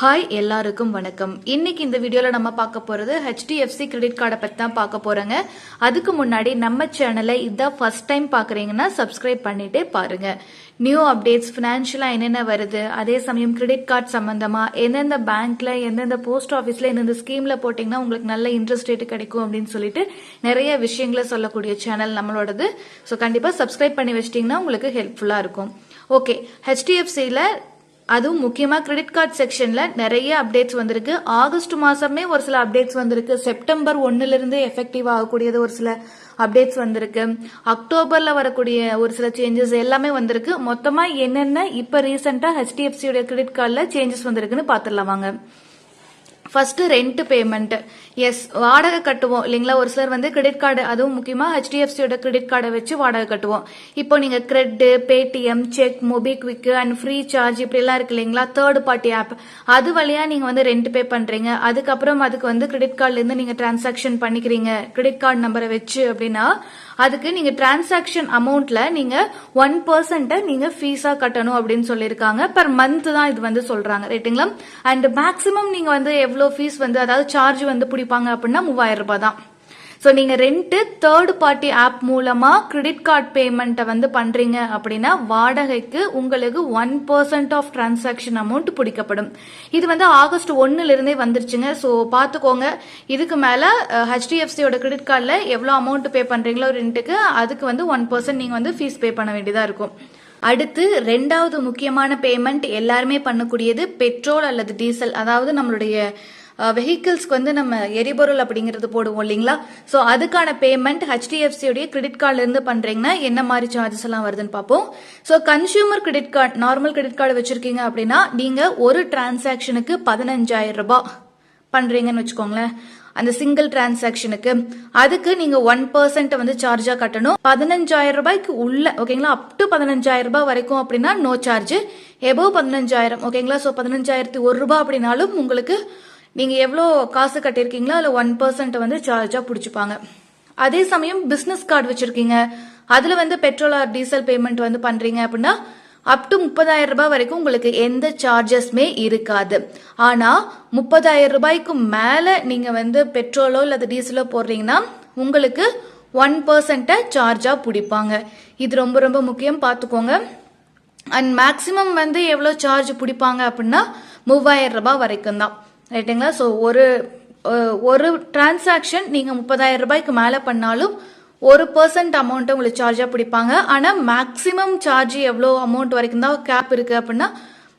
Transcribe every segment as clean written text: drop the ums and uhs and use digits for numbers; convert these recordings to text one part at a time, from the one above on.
Hi எல்லாருக்கும் வணக்கம். இன்னைக்கு இந்த வீடியோல நம்ம பார்க்க போறது HDFC கிரெடிட் கார்டை பத்தி தான் பார்க்க போறோங்க. அதுக்கு முன்னாடி நம்ம சேனலை இதான் ஃபர்ஸ்ட் டைம் பாக்குறீங்கன்னா சப்ஸ்கிரைப் பண்ணிட்டே பாருங்க. நியூ அப்டேட்ஸ் பினான்சியலா என்னென்ன வருது, அதே சமயம் கிரெடிட் கார்டு சம்பந்தமா எந்தெந்த பேங்க்ல எந்தெந்த போஸ்ட் ஆஃபீஸ்ல எந்தெந்த ஸ்கீம்ல போட்டீங்கன்னா உங்களுக்கு நல்ல இன்ட்ரெஸ்ட் ரேட் கிடைக்கும் அப்படின்னு சொல்லிட்டு நிறைய விஷயங்களை சொல்லக்கூடிய சேனல் நம்மளோடது. ஸோ கண்டிப்பா சப்ஸ்கிரைப் பண்ணி வச்சிட்டீங்கன்னா உங்களுக்கு ஹெல்ப்ஃபுல்லா இருக்கும். ஓகே, HDFCல அதுவும் முக்கியமா கிரெடிட் கார்டு செக்ஷன்ல நிறைய அப்டேட்ஸ் வந்திருக்கு. ஆகஸ்ட் மாசமே ஒரு சில அப்டேட்ஸ் வந்திருக்கு. செப்டம்பர் 1ல இருந்து எஃபெக்டிவ் ஆகக்கூடியது ஒரு சில அப்டேட்ஸ் வந்திருக்கு. அக்டோபர்ல வரக்கூடிய ஒரு சில சேஞ்சஸ் எல்லாமே வந்திருக்கு. மொத்தமா என்னென்ன இப்ப ரீசெண்டா HDFC உடைய கிரெடிட் கார்டுல சேஞ்சஸ் வந்திருக்குன்னு பாத்துடலாம் வாங்க. First rent payment. எஸ், வாடகை கட்டுவோம் இல்லைங்களா. ஒரு சிலர் வந்து கிரெடிட் கார்டு, அதுவும் முக்கியமா HDFCயோட கிரெடிட் கார்டை வச்சு வாடகை கட்டுவோம். இப்போ நீங்க CRED, Paytm, Cheq, MobiKwik and Freecharge இப்படி எல்லாம் இருக்கு இல்லைங்களா, தேர்ட் பார்ட்டி ஆப், அது வழியா நீங்க வந்து ரெண்ட் பே பண்றீங்க. அதுக்கப்புறம் அதுக்கு வந்து கிரெடிட் கார்டுல இருந்து நீங்க டிரான்சாக்ஷன் பண்ணிக்கிறீங்க கிரெடிட் கார்டு நம்பரை வச்சு அப்படின்னா அதுக்கு நீங்க டிரான்சாக்ஷன் அமௌண்ட்ல நீங்க 1% நீங்க ஃபீஸா கட்டணும் அப்படின்னு சொல்லியிருக்காங்க. பர் மந்த் தான் இது வந்து சொல்றாங்க, ரைட்டுங்களா. அண்ட் மேக்சிமம் நீங்க வந்து எவ்வளவு ஃபீஸ் வந்து அதாவது சார்ஜ் வந்து பிடிப்பாங்க அப்படின்னா 3000 ரூபாய் தான். சோ நீங்க ரெண்ட் தேர்ட் பார்ட்டி ஆப் மூலமா கிரெடிட் கார்டு பேமெண்ட் வந்து பண்றீங்க அப்படின்னா வாடகைக்கு உங்களுக்கு 1% ஆஃப் டிரான்சாக்ஷன் அமௌண்ட் பிடிக்கப்படும். இது வந்து ஆகஸ்ட் 1ல இருந்தே வந்துருச்சுங்க. சோ பாத்துக்கோங்க, இதுக்கு மேல HDFCயோட கிரெடிட் கார்டுல எவ்வளவு அமௌண்ட் பே பண்றீங்களோ ரெண்ட்டுக்கு அதுக்கு வந்து 1% நீங்க வந்து ஃபீஸ் பே பண்ண வேண்டியதா இருக்கும். அடுத்து ரெண்டாவது முக்கியமான பேமெண்ட் எல்லாருமே பண்ணக்கூடியது பெட்ரோல் அல்லது டீசல், அதாவது நம்மளுடைய வெஹிக்கிள்ஸ்க்கு வந்து நம்ம எரிபொருள் அப்படிங்கிறது போடுவோம் இல்லைங்களா. சோ அதுக்கான பேமெண்ட் HDFCயோடைய கிரெடிட் கார்டுல இருந்து பண்றீங்கன்னா என்ன மாதிரி சார்ஜஸ் எல்லாம் வருதுன்னு பார்ப்போம். So consumer credit card, normal credit card வச்சிருக்கீங்க அப்படின்னா நீங்க ஒரு டிரான்சாக்ஷனுக்கு 15000 ரூபாய் பண்றீங்கன்னு வச்சுக்கோங்களேன். அந்த சிங்கிள் டிரான்சாக்ஷனுக்கு அதுக்கு நீங்க 1% வந்து சார்ஜா கட்டணும். 15000 ரூபாய்க்கு உள்ள, ஓகேங்களா, அப் டு 15000 ரூபாய் வரைக்கும் அப்படின்னா நோ சார்ஜ். எபோவ் 15000, ஓகேங்களா. சோ 15001 ரூபாய் அப்படின்னாலும் உங்களுக்கு நீங்க எவ்வளவு காசு கட்டிருக்கீங்களோ அதுல 1% வந்து சார்ஜா புடிச்சுப்பாங்க. அதே சமயம் பிசினஸ் கார்டு வச்சிருக்கீங்க, அதுல வந்து பெட்ரோல் ஆர் டீசல் பேமெண்ட் வந்து பண்றீங்க அப்படின்னா அப் டு 30000 ரூபாய் வரைக்கும் உங்களுக்கு எந்த சார்ஜஸ்மே இருக்காது. ஆனா 30000 ரூபாய்க்கு மேல நீங்க வந்து பெட்ரோலோ இல்ல டீசலோ போடுறீங்கன்னா உங்களுக்கு 1% சார்ஜா பிடிப்பாங்க. இது ரொம்ப ரொம்ப முக்கியம், பாத்துக்கோங்க. அண்ட் மேக்சிமம் வந்து எவ்வளவு சார்ஜ் பிடிப்பாங்க அப்படின்னா 3000 ரூபாய் வரைக்கும் தான், ரைட்டுங்களா. ஸோ ஒரு டிரான்சாக்ஷன் நீங்க 30000 ரூபாய்க்கு மேல பண்ணாலும் 1% அமௌண்ட் உங்களுக்கு சார்ஜா பிடிப்பாங்க. ஆனா மேக்சிமம் சார்ஜ் எவ்வளவு அமௌண்ட் வரைக்கும் தான் கேப் இருக்கு அப்படின்னா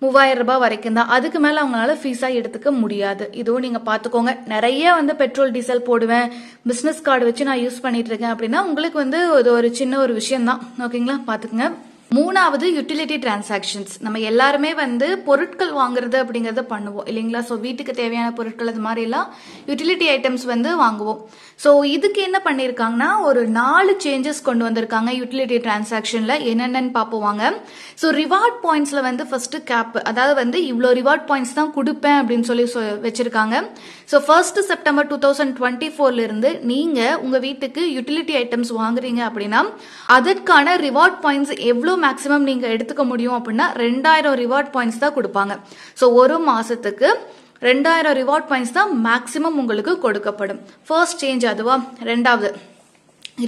3000 ரூபாய் வரைக்கும் தான். அதுக்கு மேல அவங்களால ஃபீஸா எடுத்துக்க முடியாது. இதுவும் நீங்க பாத்துக்கோங்க. நிறைய வந்து பெட்ரோல் டீசல் போடுவேன், பிசினஸ் கார்டு வச்சு நான் யூஸ் பண்ணிட்டு இருக்கேன் அப்படின்னா உங்களுக்கு வந்து ஒரு சின்ன ஒரு விஷயம் தான், ஓகேங்களா, பாத்துக்கோங்க. மூணாவது யூட்டிலிட்டி டிரான்சாக்ஷன்ஸ். நம்ம எல்லாருமே வந்து பொருட்கள் வாங்குறது அப்படிங்கறத பண்ணுவோம் இல்லைங்களா. சோ வீட்டுக்கு தேவையான பொருட்கள் அது மாதிரி எல்லாம் யூட்டிலிட்டி ஐட்டம்ஸ் வந்து வாங்குவோம். சோ இதுக்கு என்ன பண்ணிருக்காங்கன்னா ஒரு 4 சேஞ்சஸ் கொண்டு வந்திருக்காங்க யூட்டிலிட்டி டிரான்சாக்ஷன்ல. என்னென்னு பாப்போவாங்க. சோ ரிவார்ட் பாயிண்ட்ஸ்ல வந்து ஃபர்ஸ்ட் கேப், அதாவது வந்து இவ்வளவு ரிவார்ட் பாயிண்ட்ஸ் தான் கொடுப்பேன் அப்படின்னு சொல்லி வச்சிருக்காங்க. சோ 1 செப்டம்பர் 2024ல இருந்து நீங்க உங்க வீட்டுக்கு யூட்டிலிட்டி ஐட்டம்ஸ் வாங்குறீங்க அப்படின்னா அதற்கான ரிவார்ட் பாயிண்ட்ஸ் எவ்வளவு மேக்ஸிமம் நீங்க எடுத்துக்க முடியும் அப்படின்னா 2000 ரிவார்ட் பாயிண்ட்ஸ் தான் கொடுப்பாங்க. சோ ஒரு மாசத்துக்கு 2000 ரிவார்ட் பாயிண்ட்ஸ் தான் மேக்ஸிமம் உங்களுக்கு கொடுக்கப்படும். ஃபர்ஸ்ட் சேஞ்ச் அதுவா. ரெண்டாவது,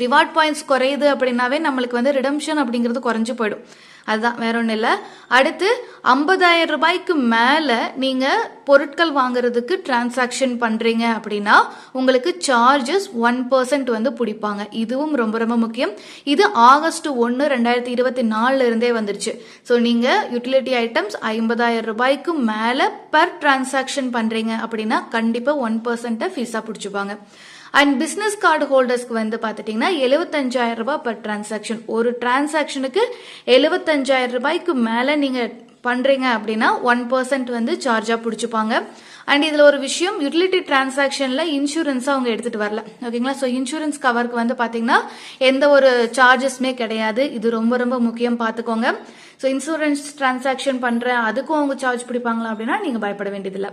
ரிவார்ட் பாயிண்ட்ஸ் குறையுது அப்படின்னாவே நம்மளுக்கு வந்து ரிடம்ஷன் அப்படிங்கிறது குறைஞ்சு போயிடும், அதுதான், வேற ஒன்றும் இல்லை. அடுத்து 50000 ரூபாய்க்கு மேல நீங்க பொருட்கள் வாங்குறதுக்கு டிரான்சாக்ஷன் பண்றீங்க அப்படின்னா உங்களுக்கு சார்ஜஸ் 1% வந்து பிடிப்பாங்க. இதுவும் ரொம்ப ரொம்ப முக்கியம். இது ஆகஸ்ட் 1, 2024ல இருந்தே வந்துருச்சு. ஸோ நீங்க யூட்டிலிட்டி ஐட்டம்ஸ் 50000 ரூபாய்க்கு மேல பர் டிரான்சாக்ஷன் பண்றீங்க அப்படின்னா கண்டிப்பா 1% ஃபீஸா பிடிச்சுப்பாங்க. அண்ட் பிசினஸ் கார்டு ஹோல்டர்ஸ்க்கு வந்து பாத்துட்டீங்கன்னா 75000 ரூபாய் பர் டிரான்சாக்ஷன். ஒரு டிரான்சாக்ஷனுக்கு 75000 ரூபாய்க்கு மேல நீங்க பண்றீங்க அப்படின்னா 1% வந்து சார்ஜா பிடிச்சுப்பாங்க. அண்ட் இதுல ஒரு விஷயம், யூட்டிலிட்டி டிரான்சாக்ஷன்ல இன்சூரன்ஸ் அவங்க எடுத்துட்டு வரல, ஓகேங்களா. சோ இன்சூரன்ஸ் கவருக்கு வந்து பாத்தீங்கன்னா எந்த ஒரு சார்ஜஸ்மே கிடையாது. இது ரொம்ப ரொம்ப முக்கியம், பாத்துக்கோங்க. ஸோ இன்சூரன்ஸ் டிரான்சாக்ஷன் பண்றேன் அதுக்கும் அவங்க சார்ஜ் பிடிப்பாங்களா அப்படின்னா நீங்க பயப்பட வேண்டியதில்லை.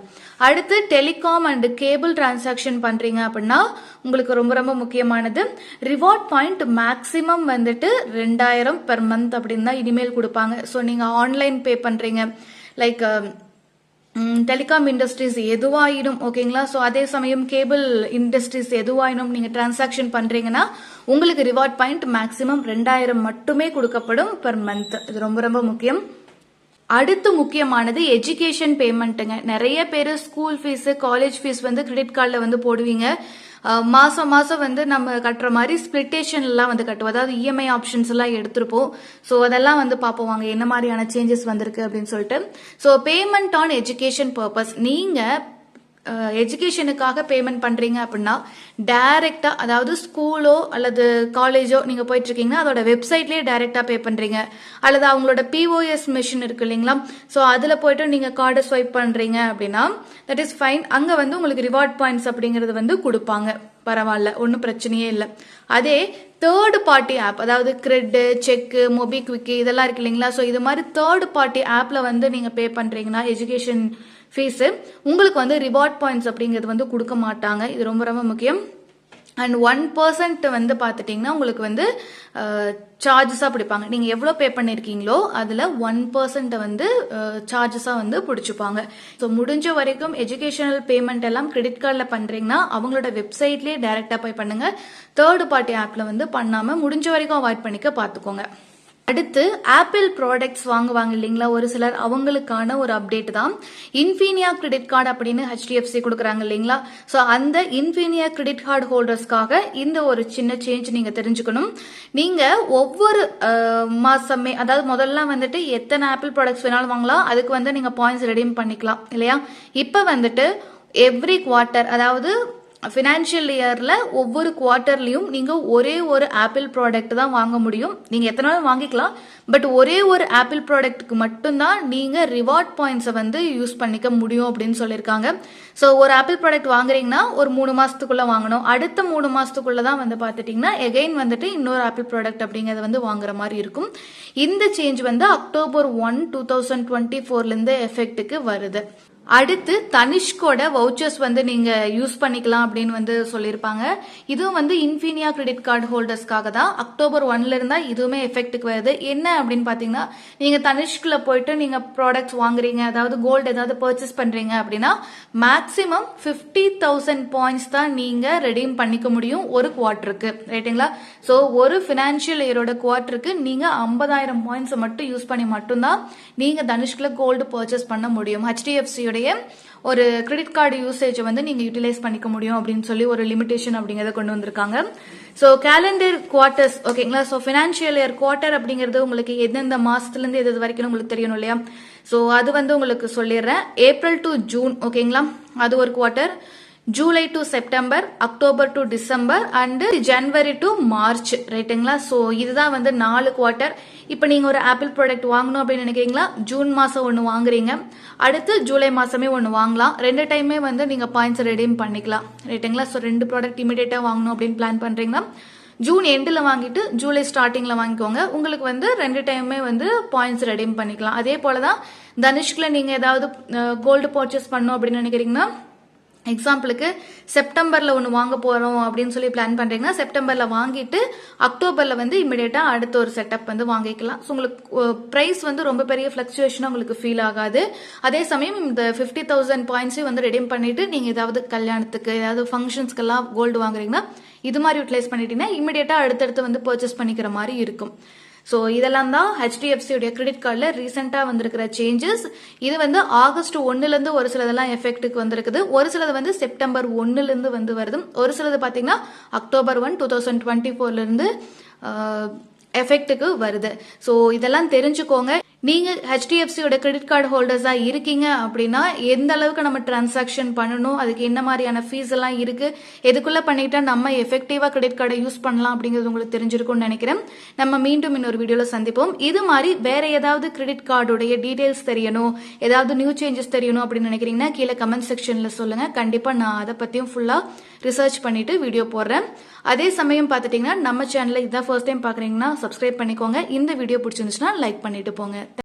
அடுத்து டெலிகாம் அண்ட் கேபிள் டிரான்சாக்ஷன் பண்றீங்க அப்படின்னா உங்களுக்கு ரொம்ப ரொம்ப முக்கியமானது ரிவார்ட் பாயிண்ட் மேக்சிமம் வந்துட்டு 2000 பெர் மந்த் அப்படின்னு தான் இனிமேல் கொடுப்பாங்க. ஸோ நீங்க ஆன்லைன் பே பண்றீங்க, லைக் டெலிகாம் இண்டஸ்ட்ரீஸ் எதுவாயினும் ஓகேங்களா. ஸோ அதே சமயம் கேபிள் இண்டஸ்ட்ரீஸ் எதுவாயினும் நீங்க டிரான்சாக்ஷன் பண்றீங்கன்னா உங்களுக்கு ரிவார்ட் பாயிண்ட் மேக்ஸிமம் 2000 மட்டுமே கொடுக்கப்படும் பெர் மந்த். இது ரொம்ப ரொம்ப முக்கியம். அடுத்து முக்கியமானது எஜுகேஷன் பேமெண்ட்டுங்க. நிறைய பேர் ஸ்கூல் ஃபீஸ் காலேஜ் ஃபீஸ் வந்து கிரெடிட் கார்டில் வந்து போடுவீங்க. மாசம் மாசம் வந்து நம்ம கட்டுற மாதிரி ஸ்பிளிட்டேஷன் எல்லாம் வந்து கட்டுவோம். அதாவது இஎம்ஐ ஆப்ஷன்ஸ் எல்லாம் எடுத்திருப்போம். ஸோ அதெல்லாம் வந்து பார்ப்போம் வாங்க என்ன மாதிரியான சேஞ்சஸ் வந்திருக்கு அப்படின்னு சொல்லிட்டு. So payment on education purpose, நீங்க எஜுகேஷனுக்காக பேமெண்ட் பண்றீங்க அப்படின்னா டைரக்டா, அதாவது ஸ்கூலோ அல்லது காலேஜோ நீங்க போயிட்டு இருக்கீங்கன்னா அதோட வெப்சைட்லயே டைரக்டா பே பண்றீங்க, அல்லது அவங்களோட பிஓஎஸ் மிஷின் இருக்கு இல்லைங்களா, ஸோ அதுல போயிட்டு நீங்க கார்டை ஸ்வைப் பண்றீங்க அப்படின்னா தட் இஸ் ஃபைன். அங்க வந்து உங்களுக்கு ரிவார்ட் பாயிண்ட்ஸ் அப்படிங்கறது வந்து கொடுப்பாங்க, பரவாயில்ல, ஒன்றும் பிரச்சனையே இல்லை. அதே தேர்ட் பார்ட்டி ஆப், அதாவது கிரெட், செக், மொபிக்விக் இதெல்லாம் இருக்கு இல்லைங்களா, ஸோ இது மாதிரி தேர்ட் பார்ட்டி ஆப்ல வந்து நீங்க பே பண்றீங்கன்னா எஜுகேஷன் ஃபீஸ் உங்களுக்கு வந்து ரிவார்ட் பாயிண்ட்ஸ் அப்படிங்கிறது வந்து கொடுக்க மாட்டாங்க. இது ரொம்ப ரொம்ப முக்கியம். அண்ட் 1% வந்து பார்த்துட்டிங்கன்னா உங்களுக்கு வந்து சார்ஜஸாக பிடிப்பாங்க. நீங்கள் எவ்வளோ பே பண்ணியிருக்கீங்களோ அதில் 1% வந்து சார்ஜஸாக வந்து பிடிச்சிப்பாங்க. ஸோ முடிஞ்ச வரைக்கும் எஜுகேஷனல் பேமெண்ட் எல்லாம் கிரெடிட் கார்டில் பண்ணுறீங்கன்னா அவங்களோட வெப்சைட்லேயே டைரெக்டாக போய் பண்ணுங்க. தேர்ட் பார்ட்டி ஆப்பில் வந்து பண்ணாமல் முடிஞ்ச வரைக்கும் அவாய்ட் பண்ணிக்க பார்த்துக்கோங்க. அடுத்து ஆப்பிள் ப்ராடக்ட்ஸ் வாங்குவாங்க இல்லைங்களா ஒரு சிலர், அவங்களுக்கான ஒரு அப்டேட் தான் இன்ஃபீனியா கிரெடிட் கார்டு அப்படின்னு ஹெச்டிஎஃப்சி கொடுக்குறாங்க இல்லைங்களா. ஸோ அந்த இன்ஃபீனியா கிரெடிட் கார்டு ஹோல்டர்ஸ்க்காக இந்த ஒரு சின்ன சேஞ்ச் நீங்க தெரிஞ்சுக்கணும். நீங்க ஒவ்வொரு மாசமே, அதாவது முதல்ல வந்துட்டு எத்தனை ஆப்பிள் ப்ராடக்ட்ஸ் வேணாலும் வாங்கலாம், அதுக்கு வந்து நீங்க பாயிண்ட்ஸ் ரெடீம் பண்ணிக்கலாம் இல்லையா. இப்போ வந்துட்டு எவ்ரி குவார்ட்டர், அதாவது ஃபினான்ஷியல் இயர்ல ஒவ்வொரு குவார்ட்டர்லயும் நீங்க ஒரே ஒரு ஆப்பிள் ப்ராடக்ட் தான் வாங்க முடியும். நீங்க எத்தனை நாள் வாங்கிக்கலாம், பட் ஒரே ஒரு ஆப்பிள் ப்ராடக்ட்டுக்கு மட்டும்தான் நீங்க ரிவார்ட் பாயிண்ட்ஸை வந்து யூஸ் பண்ணிக்க முடியும் அப்படின்னு சொல்லியிருக்காங்க. ஸோ ஒரு ஆப்பிள் ப்ராடக்ட் வாங்குறீங்கன்னா ஒரு 3 மாசத்துக்குள்ள வாங்கணும். அடுத்த 3 மாசத்துக்குள்ள தான் வந்து பார்த்துட்டீங்கன்னா எகைன் வந்துட்டு இன்னொரு ஆப்பிள் ப்ராடக்ட் அப்படிங்கறத வந்து வாங்குற மாதிரி இருக்கும். இந்த சேஞ்ச் வந்து October 1, 2024 இருந்து எஃபெக்ட்டுக்கு வருது. அடுத்து தனிஷ்கோட வவுச்சர்ஸ் வந்து நீங்க யூஸ் பண்ணிக்கலாம் அப்படின்னு வந்து சொல்லியிருப்பாங்க. இதுவும் வந்து இன்ஃபீனியா கிரெடிட் கார்டு ஹோல்டர்ஸ்க்காக தான். October 1ல இருந்தா இதுவுமே எஃபெக்ட்டுக்கு வருது. என்ன அப்படின்னு பாத்தீங்கன்னா, நீங்க தனிஷ்குல போயிட்டு நீங்க ப்ராடக்ட்ஸ் வாங்குறீங்க, அதாவது கோல்டு ஏதாவது பர்ச்சேஸ் பண்றீங்க அப்படின்னா மேக்சிமம் 50,000 பாயிண்ட்ஸ் தான் நீங்க ரெடீம் பண்ணிக்க முடியும் ஒரு குவார்டருக்கு, ரைட்டுங்களா. ஸோ ஒரு பினான்சியல் இயரோட குவார்டருக்கு நீங்க 50,000 பாயிண்ட்ஸ் மட்டும் யூஸ் பண்ணி மட்டும்தான் நீங்க தனிஷ்குல கோல்டு பர்ச்சேஸ் பண்ண முடியும். ஹெச்டிஎஃப்சி ஒரு கிரெடிட் கார்டு யூசேஜ் வந்து நீங்க யூட்டிலைஸ் பண்ணிக்க முடியும் அப்படின்னு சொல்லி ஒரு லிமிடேஷன் அப்படிங்கறத கொண்டு வந்திருக்காங்க. சோ கேலண்டர் குவார்டர்ஸ் ஓகேங்களா. சோ பினான்சியல் இயர் குவார்டர் அப்படிங்கிறது உங்களுக்கு எந்தெந்த மாசத்துல இருந்து எது வரைக்கும் உங்களுக்கு தெரியணும் இல்லையா. சோ அது வந்து உங்களுக்கு சொல்லிடுறேன். ஏப்ரல் டு ஜூன் ஓகேங்களா, அது ஒரு quarter. July to September, October to December and January to March, ரைட்டுங்களா. ஸோ இதுதான் வந்து 4 குவார்டர். இப்போ நீங்க ஒரு ஆப்பிள் ப்ராடக்ட் வாங்கணும் அப்படின்னு நினைக்கிறீங்களா, ஜூன் மாசம் ஒன்று வாங்குறீங்க, அடுத்து ஜூலை மாசமே ஒன்று வாங்கலாம். 2 டைமே வந்து நீங்க பாயிண்ட்ஸ் ரெடீம் பண்ணிக்கலாம், ரைட்டுங்களா. ஸோ 2 ப்ராடக்ட் இமீடியட்டா வாங்கணும் அப்படின்னு பிளான் பண்றீங்கன்னா ஜூன் எண்டில் வாங்கிட்டு ஜூலை ஸ்டார்டிங்ல வாங்கிக்கோங்க. உங்களுக்கு வந்து 2 டைமே வந்து பாயிண்ட்ஸ் ரெடீம் பண்ணிக்கலாம். அதே போலதான் தனுஷ்குல நீங்க ஏதாவது கோல்டு பர்ச்சேஸ் பண்ணணும் அப்படின்னு நினைக்கிறீங்கன்னா, எக்ஸாம்பிளுக்கு செப்டம்பர்ல ஒன்று வாங்க போறோம் அப்படின்னு சொல்லி பிளான் பண்றீங்கன்னா செப்டம்பர்ல வாங்கிட்டு அக்டோபர்ல வந்து இமிடியேட்டா அடுத்த ஒரு செட்டப் வந்து வாங்கிக்கலாம். ஸோ உங்களுக்கு பிரைஸ் வந்து ரொம்ப பெரிய பிளக்சுவேஷனா உங்களுக்கு ஃபீல் ஆகாது. அதே சமயம் இந்த 50,000 பாயிண்ட்ஸையும் வந்து ரெடீம் பண்ணிட்டு நீங்க ஏதாவது கல்யாணத்துக்கு ஏதாவது ஃபங்க்ஷன்ஸ்க்கெல்லாம் கோல்டு வாங்குறீங்கன்னா இது மாதிரி யூட்டிலைஸ் பண்ணிட்டீங்கன்னா இமிடியேட்டா அடுத்தடுத்து வந்து பர்ச்சேஸ் பண்ணிக்கிற மாதிரி இருக்கும். ஸோ இதெல்லாம் தான் ஹெச்டிஎஃப்சியோட கிரெடிட் கார்டில் ரீசெண்டாக வந்திருக்கிற சேஞ்சஸ். இது வந்து ஆகஸ்ட் 1லேருந்து ஒரு சிலதெல்லாம் எஃபெக்ட்டுக்கு வந்திருக்குது, ஒரு சிலது வந்து செப்டம்பர் 1லேருந்து வந்து வருது, ஒரு சிலது பார்த்தீங்கன்னா October 1, 2024 எஃபெக்ட்டுக்கு வருது. ஸோ இதெல்லாம் தெரிஞ்சுக்கோங்க. நீங்க ஹெச்டிஎஃப்சியோட கிரெடிட் கார்டு ஹோல்டர்ஸா இருக்கீங்க அப்படின்னா எந்த அளவுக்கு நம்ம டிரான்சாக்ஷன் பண்ணணும், அதுக்கு என்ன மாதிரியான ஃபீஸ் எல்லாம் இருக்கு, எதுக்குள்ள பண்ணிட்டா நம்ம எஃபெக்டிவா கிரெடிட் கார்டை யூஸ் பண்ணலாம் அப்படிங்கிறது உங்களுக்கு தெரிஞ்சிருக்கும்னு நினைக்கிறேன். நம்ம மீண்டும் இன்னொரு வீடியோல சந்திப்போம். இது மாதிரி வேற ஏதாவது கிரெடிட் கார்டுடைய டீடைல்ஸ் தெரியணும், ஏதாவது நியூ சேஞ்சஸ் தெரியணும் அப்படின்னு நினைக்கிறீங்கன்னா கீழே கமெண்ட் செக்ஷன்ல சொல்லுங்க. கண்டிப்பா நான் அதை பத்தியும் ஃபுல்லா ரிசர்ச் பண்ணிட்டு வீடியோ போடுறேன். அதே சமயம் பார்த்துட்டீங்கன்னா நம்ம சேனலை இதான் ஃபர்ஸ்ட் டைம் பாக்குறீங்கன்னா சப்ஸ்கிரைப் பண்ணிக்கோங்க. இந்த வீடியோ பிடிச்சிருந்துச்சுன்னா லைக் பண்ணிட்டு போங்க.